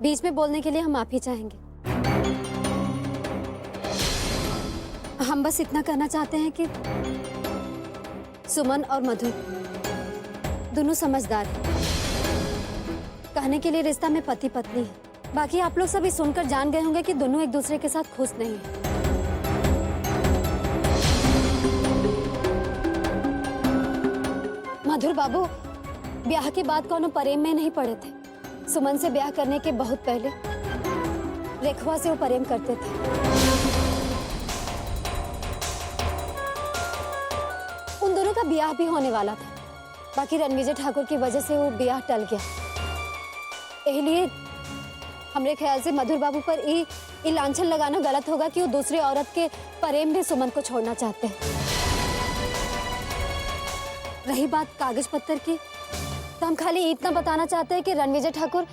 बीच में बोलने के लिए हम माफी चाहेंगे। हम बस इतना कहना चाहते हैं कि सुमन और मधुर दोनों समझदार हैं। कहने के लिए रिश्ता में पति पत्नी है। बाकी आप लोग सभी सुनकर जान गए होंगे कि दोनों एक दूसरे के साथ खुश नहीं है। मधुर बाबू ब्याह के बाद कोनो प्रेम में नहीं पड़े थे। सुमन से ब्याह करने के बहुत पहले रेखवा से वो प्रेम करते थे। उन दोनों का ब्याह भी होने वाला था, बाकी रणविजय ठाकुर की वजह से वो ब्याह टल गया। इसलिए हमरे ख्याल से मधुर बाबू पर ये लांछन लगाना गलत होगा कि वो दूसरी औरत के प्रेम में सुमन को छोड़ना चाहते हैं। रही बात कागज पत्तर की, तो हम खाली इतना बताना चाहते हैं कि रणविजय ठाकुर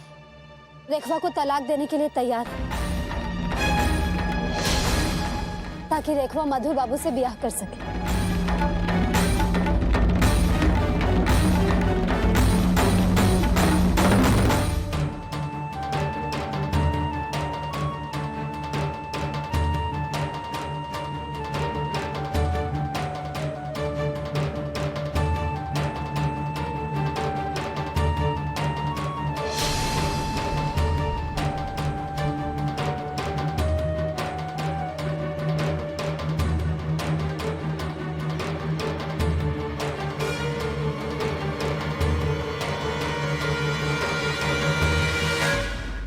रेखवा को तलाक देने के लिए तैयार है, ताकि रेखवा मधुर बाबू से ब्याह कर सके।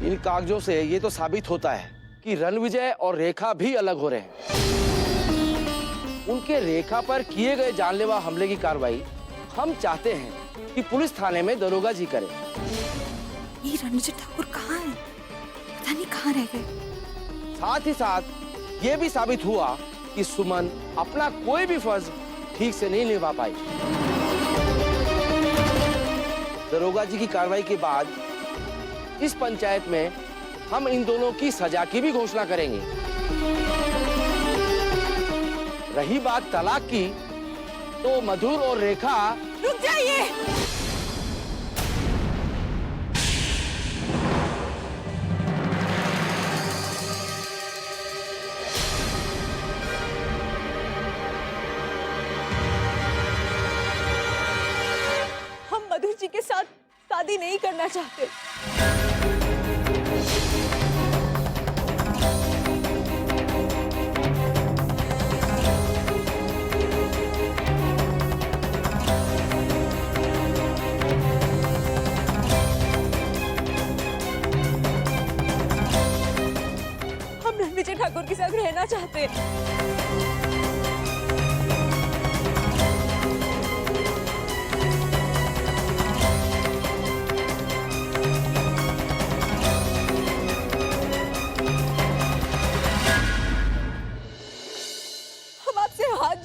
इन कागजों से ये तो साबित होता है कि रणविजय और रेखा भी अलग हो रहे हैं। उनके रेखा पर किए गए जानलेवा हमले की कार्रवाई हम चाहते हैं कि पुलिस थाने में दरोगा जी करें। ये रणविजय ठाकुर कहाँ है? पता नहीं कहाँ रह गए। साथ ही साथ ये भी साबित हुआ कि सुमन अपना कोई भी फर्ज ठीक से नहीं निभा पाई। दरोगा जी की कार्रवाई के बाद इस पंचायत में हम इन दोनों की सजा की भी घोषणा करेंगे। रही बात तलाक की, तो मधुर और रेखा। रुक जाइए। हम मधुर जी के साथ शादी नहीं करना चाहते। हम रणविजय ठाकुर के साथ रहना चाहते हैं।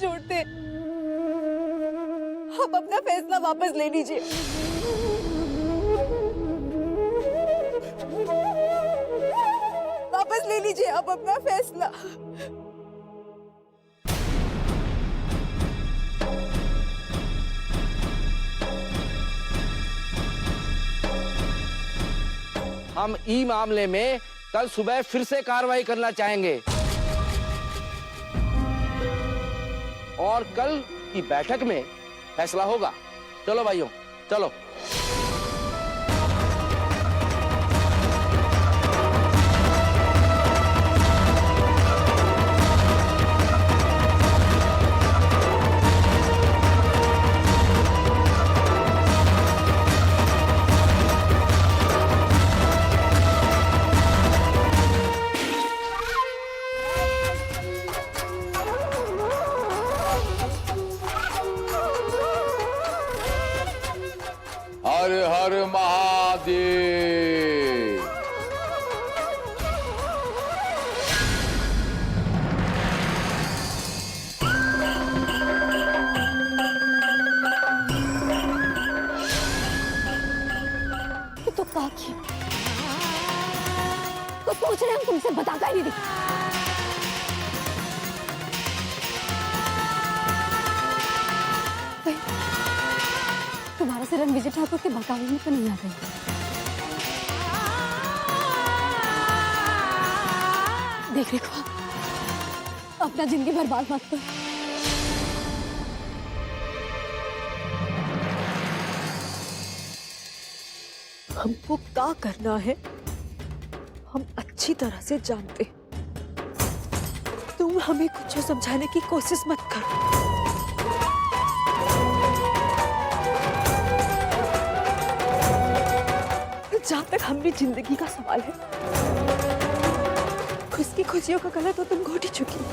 जोड़ते आप अपना फैसला वापस ले लीजिए। वापस ले लीजिए आप अपना फैसला। हम ई मामले में कल सुबह फिर से कार्रवाई करना चाहेंगे और कल की बैठक में फैसला होगा। चलो भाइयों, चलो। हर हर महादेव। तो क्या किया? कुछ पूछ रहे हम तुमसे, बताता ही नहीं। तुम्हारा से रणविजय ठाकुर के बकावे में तो नहीं आ गई? देख रेखा, अपना जिंदगी बर्बाद मत कर। हमको क्या करना है हम अच्छी तरह से जानते हैं। तुम हमें कुछ समझाने की कोशिश मत करो। जहां तक हमारी जिंदगी का सवाल है, उसकी खुशियों का गला तो तुम घोट ही चुकी हो।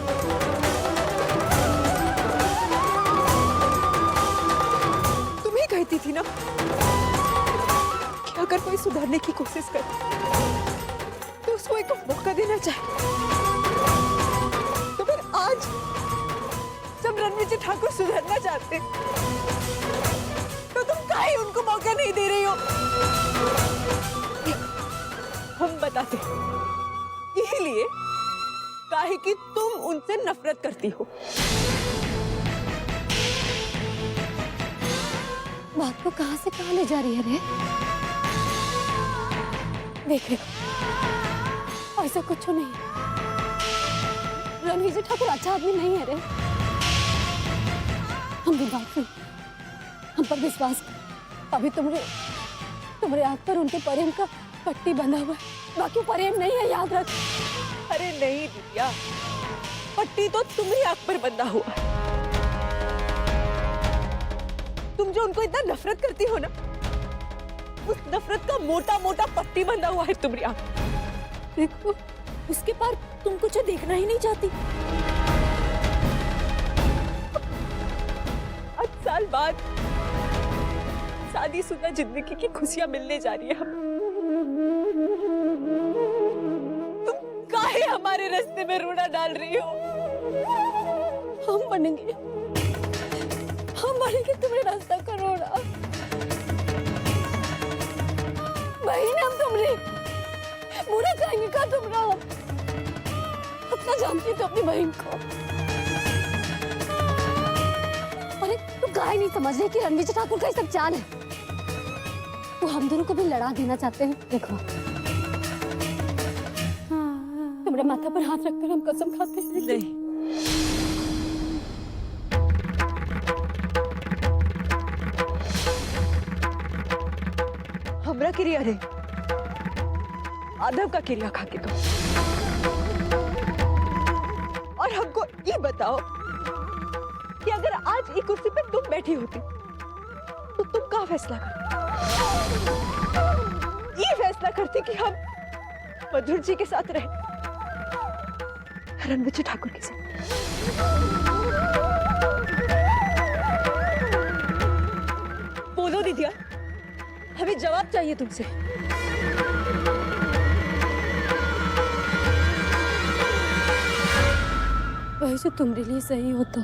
तुम ही कहती थी ना कि अगर कोई सुधारने की कोशिश करे तो उसको एक मौका देना चाहिए। तो फिर आज जब रणवीर जी ठाकुर सुधरना चाहते तो तुम काहे उनको मौका नहीं दे रही हो? हम बताते इसलिए काहे कि तुम उनसे नफरत करती हो। बात को कहां से कहां ले जा रही है रे? देख रेखा, ऐसा कुछ नहीं। रणवीर जी ठाकुर अच्छा आदमी नहीं है रे। हम भी बात सुन, हम पर विश्वास कर। अभी तुम्हारे आंख पर उनके प्रेम का पट्टी बंधा हुआ है, बाकी प्रेम नहीं है, याद रख। अरे नहीं दिव्या, पट्टी तो तुम्हारी आंख पर बंधा हुआ है। तुम जो उनको इतना नफरत करती हो ना, उस नफरत का मोटा मोटा पट्टी बंधा हुआ है तुम्हारी आंख। देखो, उसके पार तुम कुछ देखना ही नहीं चाहती। 8 साल बाद शादीशुदा जिंदगी की खुशियां मिलने जा रही है हम। तुम काहे हमारे रास्ते में रोड़ा डाल रही हो? हम बनेंगे तुम्हारे रास्ता का रोड़ा। बहन, हम तुमने बुरा कहेंगे का तुमरा? अपना जानती तो अपनी बहन को। अरे तू काहे नहीं समझ रही कि रणवीर जी ठाकुर का ये सब चाल है? वो हम दोनों को भी लड़ा देना चाहते हैं। देखो, तुम्हारे माथा पर हाथ रखकर हम कसम खाते हैं। नहीं, हमरा क्रिया रे, आदम का क्रिया खा के। तो और हमको ये बताओ कि अगर आज एक कुर्सी पे तुम बैठी होती तो तुम क्या फैसला करती? ये फैसला करती कि हम मधुर जी के साथ रहे, रणवीर जी ठाकुर के साथ। बोलो दीदिया, हमें जवाब चाहिए तुमसे। वही जो तुम्हारे लिए सही होता।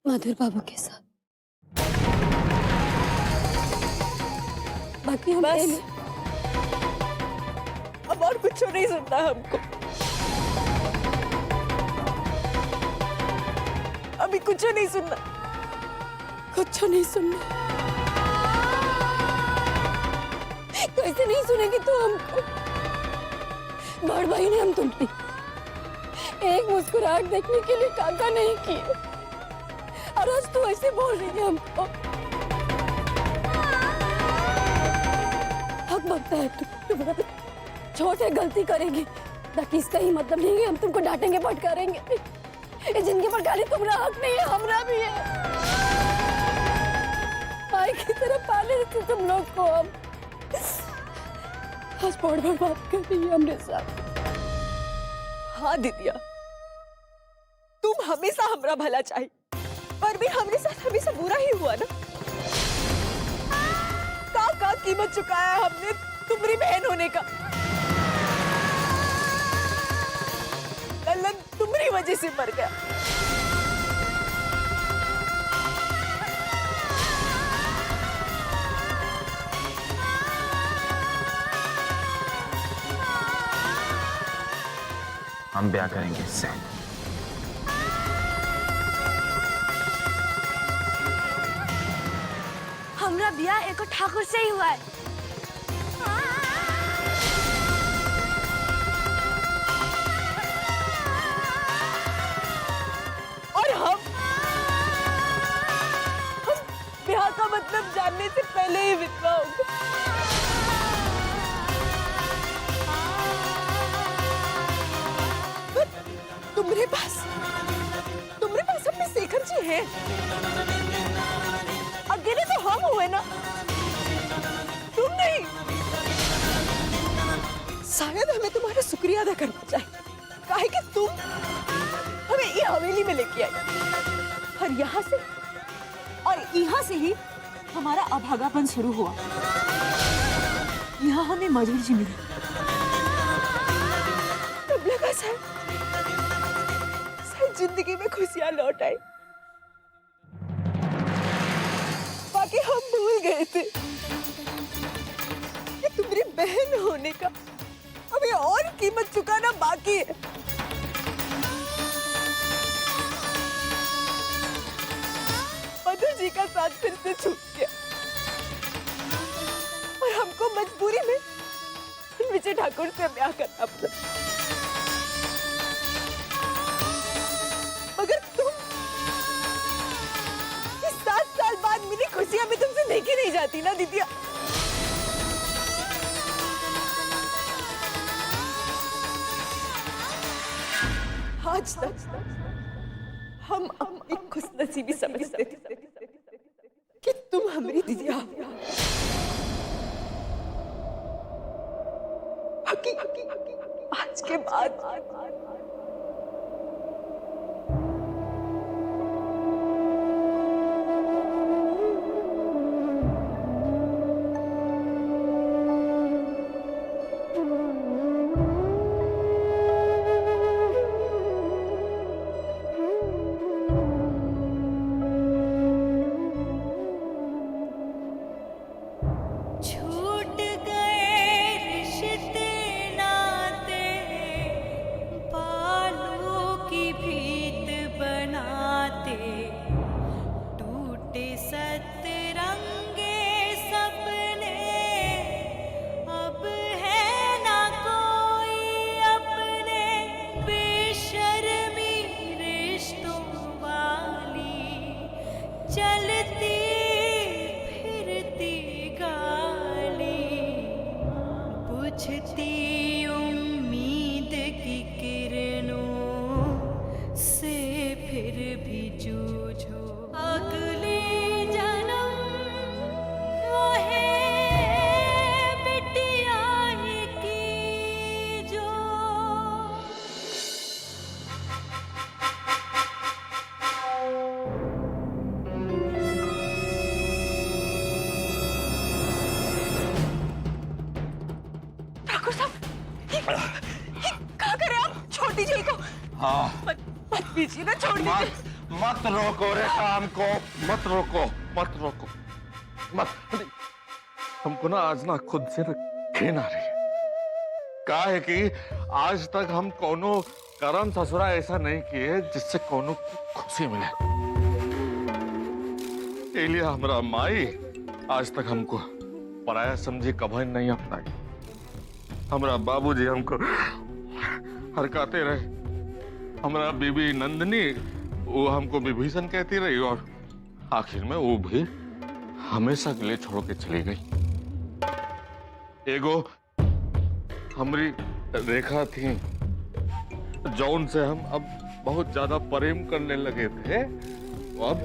मधुर बाबू के साथ। बाकी हम बस, अब और कुछ नहीं सुनना हमको। अभी कुछ नहीं सुनना, कुछ नहीं सुनना। कैसे नहीं सुनेगी तू हमको? बड़ भाई ने हम तुमने एक मुस्कुराहट देखने के लिए काका नहीं किए, और आज तू ऐसे बोल रही है हमको। हक बनता है तुम्हारा। छोट है, गलती करेगी, ताकि इसका ही मतलब नहीं है हम तुमको डांटेंगे फटकारेंगे। ये जिंदगी पर खाली तुम्हारा हक नहीं है, हमरा भी है। भाई की तरह पाले थे तुम लोग को हम। आज बड़ बात कर रही है हमरे साथ। हाँ दीदिया, तुम हमेशा हमरा भला चाहिए, पर भी हमरे साथ हमेशा बुरा ही हुआ ना। का कीमत चुकाया हमने तुम्हारी बहन होने का। लल्लन तुम्हारी वजह से मर गया। हम ब्याह करेंगे इससे। हमरा ब्याह एको ठाकुर से ही हुआ है। तुम्हारे पास अपने शेखर जी हैं। अकेले तो हम हुए ना, तुम नहीं। शायद हमें तुम्हारा शुक्रिया अदा करना चाहिए, काहे कि तुम हमें ये हवेली में लेके आई और यहाँ से ही हमारा अभागापन शुरू हुआ। यहाँ हमें मधुर जी मिली, तब लगा शायद जिंदगी में खुशियां लौट आई। बाकी हम भूल गए थे कि तुम्हारी बहन होने का हमें और कीमत चुकाना बाकी है। मधु जी का साथ फिर से छूट गया और हमको मजबूरी में विजय ठाकुर से ब्याह करना पड़ा। मगर तुम इस 7 साल बाद मिली खुशियां भी तुमसे देखी नहीं जाती ना दीदिया। आज तक हम अपनी खुशनसीबी समझते थे कि तुम हमारी दीदिया। आज के बाद पीछे ना छोड़ दीजिए। मत रोको रे काम को, मत रोको, मत रोको, मत। हमको ना आज ना खुद से घिन आ रही है। क्या है कि आज तक हम कोनो करम ससुरा ऐसा नहीं किए जिससे कोनो खुशी मिले। इसलिए हमारा माई आज तक हमको पराया समझी कभी नहीं अपनाई। हमारा बाबूजी हमको हरकाते रहे। हमारा बीबी नंदनी वो हमको विभीषण कहती रही और आखिर में वो भी हमेशा के लिए छोड़ के चली गई। एगो हमारी रेखा थी जौन से हम अब बहुत ज्यादा प्रेम करने लगे थे, अब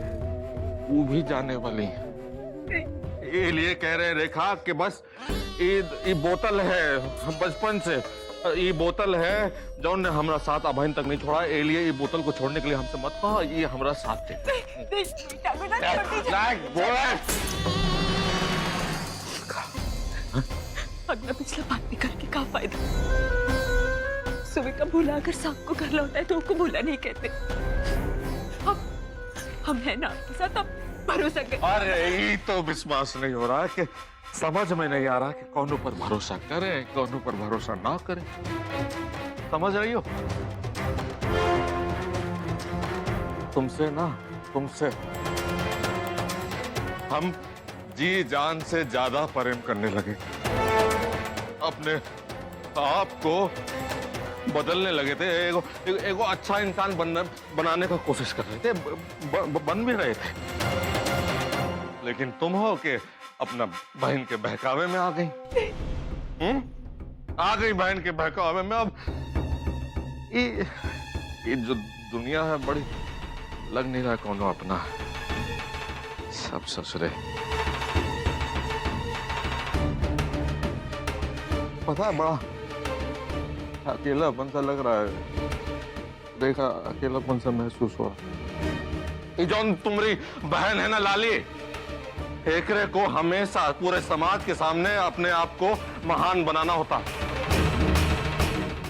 वो भी जाने वाली है। ये लिए कह रहे रेखा कि बस ये बोतल है बचपन से, ये बोतल है जौन ने हमारा साथ अभी तक नहीं छोड़ा। ये लिए ये बोतल को छोड़ने के लिए हमसे मत कहो, ये हमारा साथ दे। अगला पिछला बात भी करके क्या फायदा। सुबह का भूला अगर शाम को घर लौटा है तो उसको भूला नहीं कहते। हम है ना आपके साथ, अब भरोसा कर। अरे ये तो विश्वास नहीं हो रहा कि समझ में नहीं आ रहा कि कौन पर भरोसा करें कौन पर भरोसा ना करें। समझ रही हो? तुमसे हम जी जान से ज्यादा प्रेम करने लगे। अपने आप को बदलने लगे थे। एगो अच्छा इंसान बनाने का कोशिश कर रहे थे, बन भी रहे थे। लेकिन तुम हो कि अपना बहन के बहकावे में आ गई। आ गई बहन के बहकावे में। अब ये जो दुनिया है बड़ी लग नहीं रहा कौन अपना, सब ससुरे। पता है बड़ा अकेलापन सा लग रहा है, देखा अकेलापन सा महसूस हुआ। ये जौन तुम्हारी बहन है ना लाली, एकरे को हमेशा पूरे समाज के सामने अपने आप को महान बनाना होता।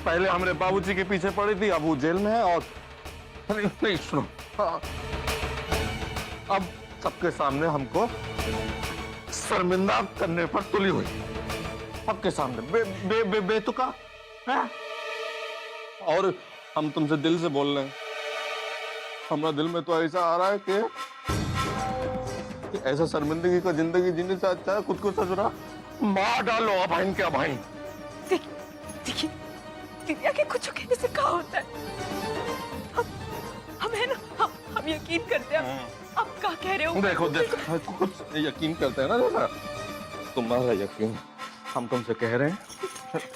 पहले हमारे बाबूजी के पीछे पड़ी थी, अब वो जेल में है, और नहीं सुनो, हाँ, अब सबके सामने हमको शर्मिंदा करने पर तुली हुई, सबके सामने बेतुका है। और हम तुमसे दिल से बोल रहे हैं, हमारा दिल में तो ऐसा आ रहा है कि ऐसा शर्मिंदगी का जिंदगी जीने से अच्छा है खुद को ससुरा मार डालो। अभाइन के अभाइन। देखिए दिव्या के कुछ कहने से क्या होता है, हम है ना, हम यकीन करते हैं। आप क्या कह रहे हो? देखो कुछ यकीन करते हैं ना, जैसा तुम्हारा यकीन हम तुमसे कह रहे हैं।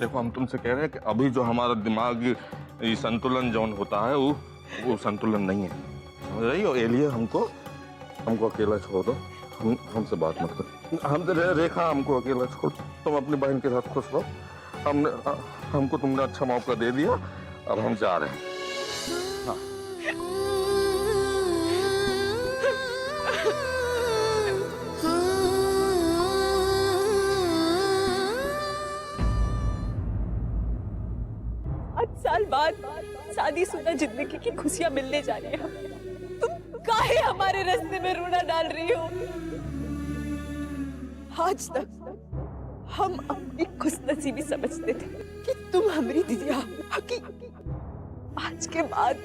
देखो हम तुमसे कह रहे हैं कि अभी जो हमारा दिमाग ये संतुलन जौन होता है वो संतुलन नहीं है, समझ रही हो? एलिए हमको अकेला छोड़ दो, हमसे बात मत करो, हमसे रेखा हमको अकेला छोड़, तुम अपनी बहन के साथ खुश रहो। हमको तुमने अच्छा मौका दे दिया, अब हम जा रहे हैं। हाँ। साल बाद शादीशुदा जिंदगी की खुशियां मिलने जा रही है, तुम काहे हमारे रास्ते में रोना डाल रही हो? आज तक हम अपनी खुशनसीबी समझते थे कि तुम हमारी दिदिया हो, कि आज के बाद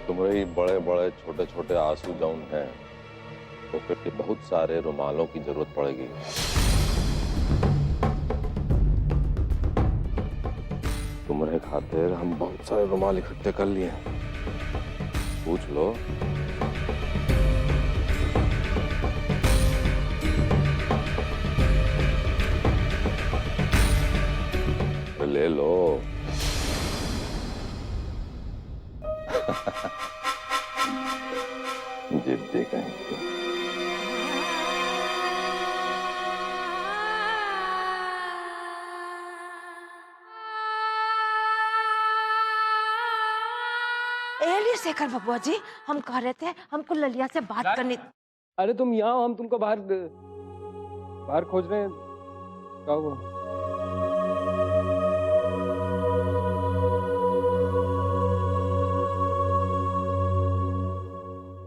तुम्हारे बड़े बड़े छोटे छोटे आंसू जौन हैं, तो फिर के बहुत सारे रुमालों की जरूरत पड़ेगी। तुम्हारे खातिर हम बहुत सारे रुमाल इकट्ठे कर लिए, पूछ लो। तो ले लो। जिद्दी कहीं की। शेखर बबुआ जी, हम कह रहे थे हमको ललिया से बात करनी। अरे तुम यहाँ हो, हम तुमको बाहर खोज रहे हैं। क्या हुआ?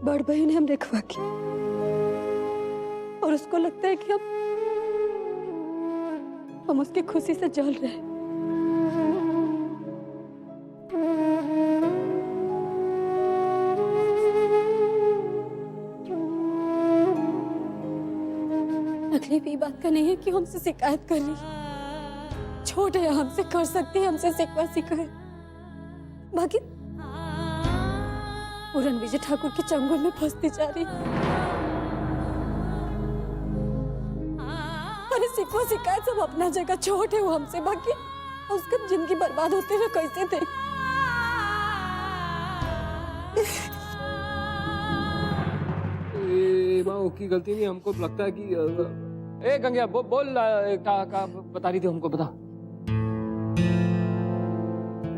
बड़ बहन है हम रेखवा की, और उसको लगता है कि हम उसकी खुशी से जल रहे हैं। तकलीफ ये बात का नहीं है कि हमसे शिकायत कर ली, छोटे है हमसे कर सकते हैं, हमसे शिकवा शिकायत। बाकी पूरन विजय ठाकुर के चंगुल में फंसती जा रही। अरे शिकवा शिकायत सब अपना जगह, छोटे हो हमसे, बाकी उसका जिंदगी बर्बाद होते हुए कैसे थे। माँ की गलती नहीं, हमको लगता है कि ए गंगा बोल का बता रही थी हमको, बता।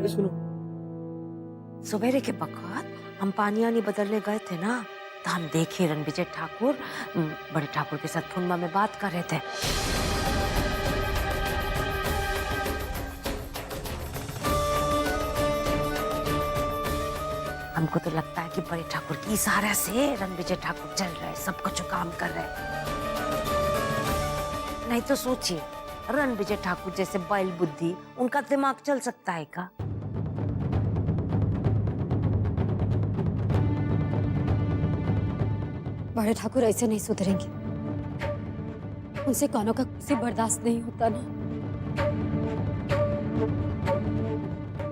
सुनो, सवेरे के वक्त हम पानी बदलने गए थे ना, तो हम देखे रणविजय ठाकुर बड़े ठाकुर के साथ फोनमा में बात कर रहे थे। हमको तो लगता है कि बड़े ठाकुर की इशारे से रणविजय ठाकुर चल रहे हैं, सब कुछ काम कर रहे हैं। नहीं तो सोचिए, रणविजय ठाकुर जैसे बैल बुद्धि, उनका दिमाग चल सकता है क्या? बड़े ठाकुर ऐसे नहीं सुधरेंगे। उनसे कौनों का खुशी बर्दाश्त नहीं होता ना।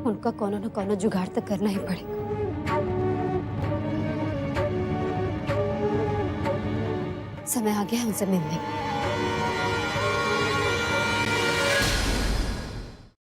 उनका कौनों न कौनों जुगाड़ तो करना ही पड़ेगा। समय आ गया है उनसे मिलने का।